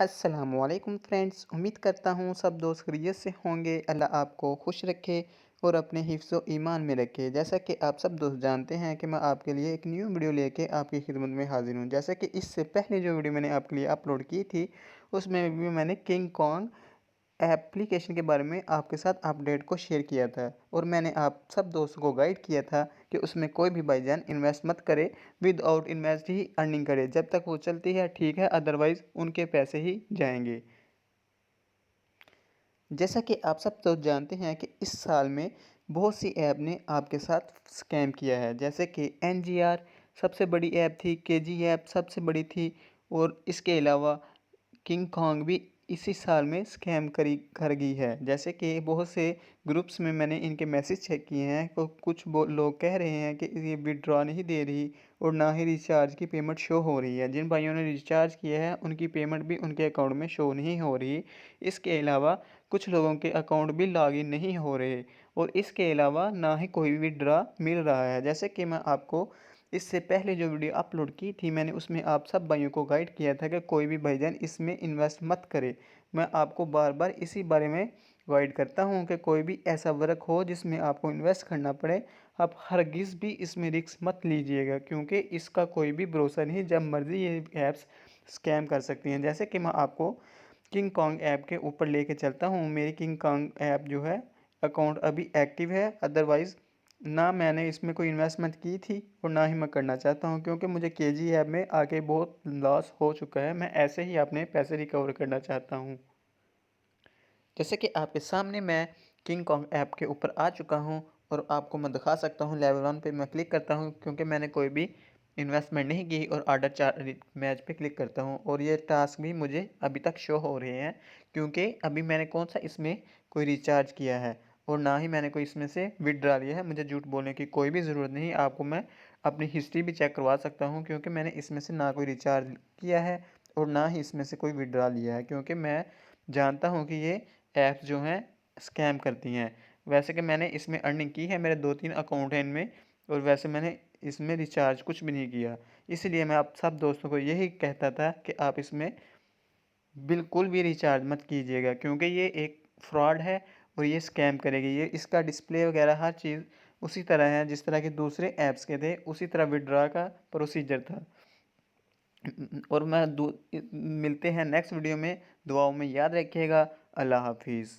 अस्सलामुअलैकुम फ्रेंड्स, उम्मीद करता हूँ सब दोस्त खैरियत से होंगे। अल्लाह आपको खुश रखे और अपने हिफ्ज़ व ईमान में रखे। जैसा कि आप सब दोस्त जानते हैं कि मैं आपके लिए एक न्यू वीडियो लेके आपकी खिदमत में हाज़िर हूँ। जैसा कि इससे पहले जो वीडियो मैंने आपके लिए अपलोड की थी, उसमें भी मैंने किंग कॉन्ग एप्लीकेशन के बारे में आपके साथ अपडेट को शेयर किया था और मैंने आप सब दोस्तों को गाइड किया था कि उसमें कोई भी भाईजान इन्वेस्ट मत करे, विदाउट इन्वेस्ट ही अर्निंग करे। जब तक वो चलती है ठीक है, अदरवाइज़ उनके पैसे ही जाएंगे। जैसा कि आप सब तो जानते हैं कि इस साल में बहुत सी ऐप ने आपके साथ स्कैम किया है। जैसे कि एनजीआर सबसे बड़ी ऐप थी, केजी ऐप सबसे बड़ी थी और इसके अलावा किंग कॉन्ग भी इसी साल में स्कैम करी कर गई है। जैसे कि बहुत से ग्रुप्स में मैंने इनके मैसेज चेक किए हैं तो कुछ लोग कह रहे हैं कि ये विड्रॉ नहीं दे रही और ना ही रिचार्ज की पेमेंट शो हो रही है। जिन भाइयों ने रिचार्ज किया है उनकी पेमेंट भी उनके अकाउंट में शो नहीं हो रही। इसके अलावा कुछ लोगों के अकाउंट भी लॉगिन नहीं हो रहे और इसके अलावा ना ही कोई विड्रॉ मिल रहा है। जैसे कि मैं आपको इससे पहले जो वीडियो अपलोड की थी, मैंने उसमें आप सब भाइयों को गाइड किया था कि कोई भी भाईजान इसमें इन्वेस्ट मत करे। मैं आपको बार बार इसी बारे में गाइड करता हूं कि कोई भी ऐसा वर्क हो जिसमें आपको इन्वेस्ट करना पड़े, आप हरगिज़ भी इसमें रिस्क मत लीजिएगा, क्योंकि इसका कोई भी भरोसा नहीं, जब मर्ज़ी ये ऐप्स स्कैम कर सकती हैं। जैसे कि मैं आपको किंग कॉन्ग ऐप के ऊपर लेके चलता हूँ। मेरी किंग कॉन्ग ऐप जो है अकाउंट अभी एक्टिव है, अदरवाइज़ ना मैंने इसमें कोई इन्वेस्टमेंट की थी और ना ही मैं करना चाहता हूँ, क्योंकि मुझे केजी ऐप में आके बहुत लॉस हो चुका है। मैं ऐसे ही अपने पैसे रिकवर करना चाहता हूँ। जैसे कि आपके सामने मैं किंग कॉन्ग ऐप के ऊपर आ चुका हूँ और आपको मैं दिखा सकता हूँ। लेवल 1 पे मैं क्लिक करता हूँ क्योंकि मैंने कोई भी इन्वेस्टमेंट नहीं की और ऑर्डर चार मैच पे क्लिक करता हूँ और ये टास्क भी मुझे अभी तक शो हो रहे हैं, क्योंकि अभी मैंने कौन सा इसमें कोई रिचार्ज किया है और ना ही मैंने कोई इसमें से विड्रॉ लिया है। मुझे झूठ बोलने की कोई भी ज़रूरत नहीं, आपको मैं अपनी हिस्ट्री भी चेक करवा सकता हूँ, क्योंकि मैंने इसमें से ना कोई रिचार्ज किया है और ना ही इसमें से कोई विड्रॉ लिया है, क्योंकि मैं जानता हूँ कि ये ऐप्स जो हैं स्कैम करती हैं। वैसे कि मैंने इसमें अर्निंग की है, मेरे 2-3 अकाउंट हैं इनमें, और वैसे मैंने इसमें रिचार्ज कुछ भी नहीं किया। इसलिए मैं आप सब दोस्तों को यही कहता था कि आप इसमें बिल्कुल भी रिचार्ज मत कीजिएगा, क्योंकि ये एक फ्रॉड है और ये स्कैम करेगी। ये इसका डिस्प्ले वगैरह हर चीज़ उसी तरह है जिस तरह के दूसरे ऐप्स के थे, उसी तरह विड्रॉ का प्रोसीजर था। और मिलते हैं नेक्स्ट वीडियो में। दुआओं में याद रखिएगा। अल्लाह हाफिज़।